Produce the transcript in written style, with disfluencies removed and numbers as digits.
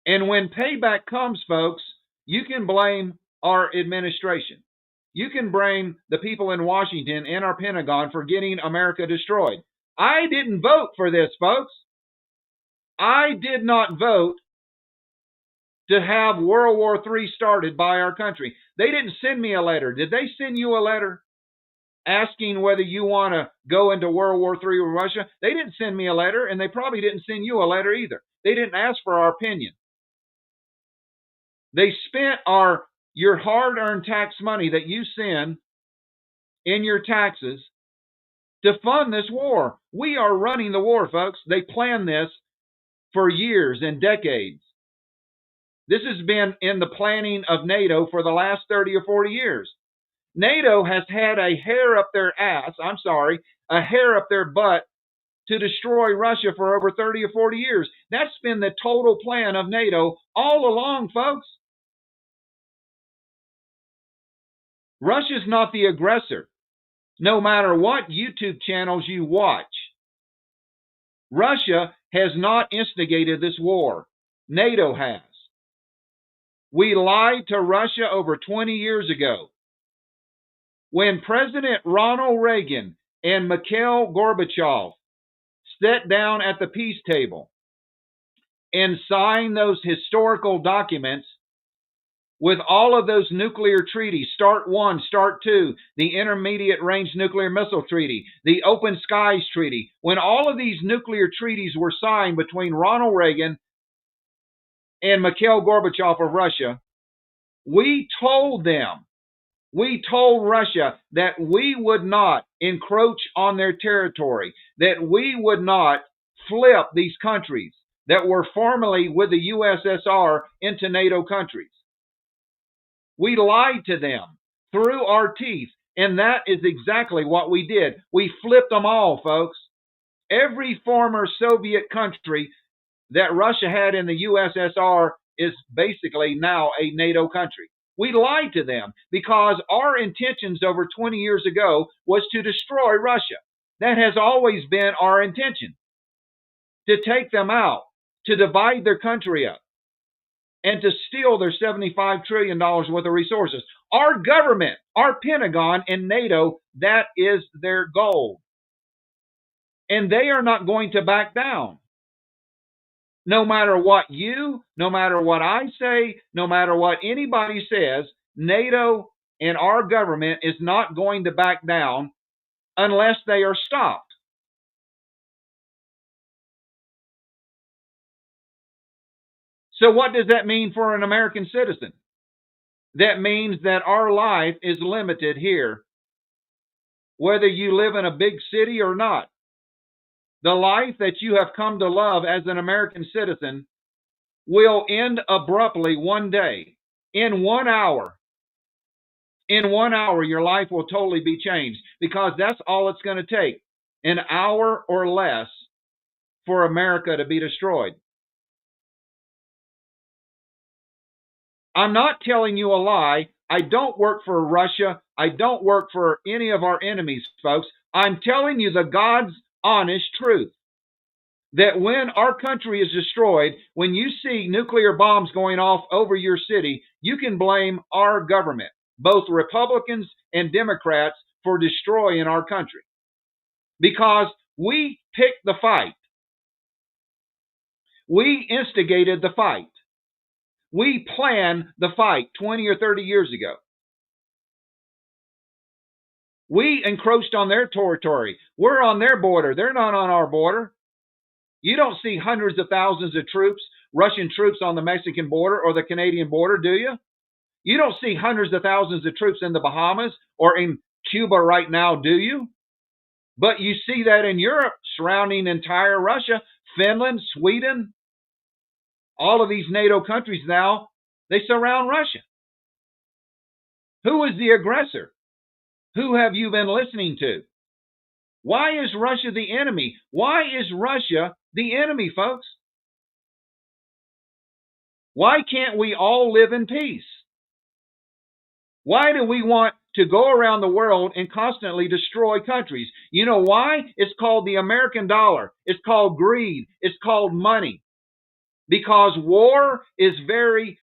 And when payback comes, folks, you can blame our administration. You can blame the people in Washington and our Pentagon for getting America destroyed. I didn't vote for this, folks. I did not vote to have World War III started by our country. They didn't send me a letter. Did they send you a letter asking whether you want to go into World War III with Russia? They didn't send me a letter, and they probably didn't send you a letter either. They didn't ask for our opinion. They spent your hard-earned tax money that you send in your taxes to fund this war. We are running the war, folks. They planned this for years and decades. This has been in the planning of NATO for the last 30 or 40 years. NATO has had a hair up their ass, a hair up their butt to destroy Russia for over 30 or 40 years. That's been the total plan of NATO all along, folks. Russia's not the aggressor, no matter what YouTube channels you watch. Russia has not instigated this war. NATO has. We lied to Russia over 20 years ago. When President Ronald Reagan and Mikhail Gorbachev sat down at the peace table and signed those historical documents with all of those nuclear treaties, START 1, START 2, the Intermediate Range Nuclear Missile Treaty, the Open Skies Treaty, when all of these nuclear treaties were signed between Ronald Reagan and Mikhail Gorbachev of Russia, we told Russia that we would not encroach on their territory, that we would not flip these countries that were formerly with the USSR into NATO countries. We lied to them through our teeth, and that is exactly what we did. We flipped them all, folks. Every former Soviet country that Russia had in the USSR is basically now a NATO country. We lied to them because our intentions over 20 years ago was to destroy Russia. That has always been our intention, to take them out, to divide their country up, and to steal their $75 trillion worth of resources. Our government, our Pentagon, and NATO, that is their goal. And they are not going to back down. No matter what no matter what I say, no matter what anybody says, NATO and our government is not going to back down unless they are stopped. So what does that mean for an American citizen? That means that our life is limited here, whether you live in a big city or not. The life that you have come to love as an American citizen will end abruptly one day. In 1 hour. In 1 hour, your life will totally be changed, because that's all it's going to take. An hour or less for America to be destroyed. I'm not telling you a lie. I don't work for Russia. I don't work for any of our enemies, folks. I'm telling you the God's honest truth. That when our country is destroyed, when you see nuclear bombs going off over your city, you can blame our government, both Republicans and Democrats, for destroying our country. Because we picked the fight. We instigated the fight. We planned the fight 20 or 30 years ago. We encroached on their territory. We're on their border. They're not on our border. You don't see hundreds of thousands of troops, Russian troops on the Mexican border or the Canadian border, do you? You don't see hundreds of thousands of troops in the Bahamas or in Cuba right now, do you? But you see that in Europe, surrounding entire Russia, Finland, Sweden, all of these NATO countries now, they surround Russia. Who is the aggressor? Who have you been listening to? Why is Russia the enemy? Why is Russia the enemy, folks? Why can't we all live in peace? Why do we want to go around the world and constantly destroy countries? You know why? It's called the American dollar. It's called greed. It's called money. because war is very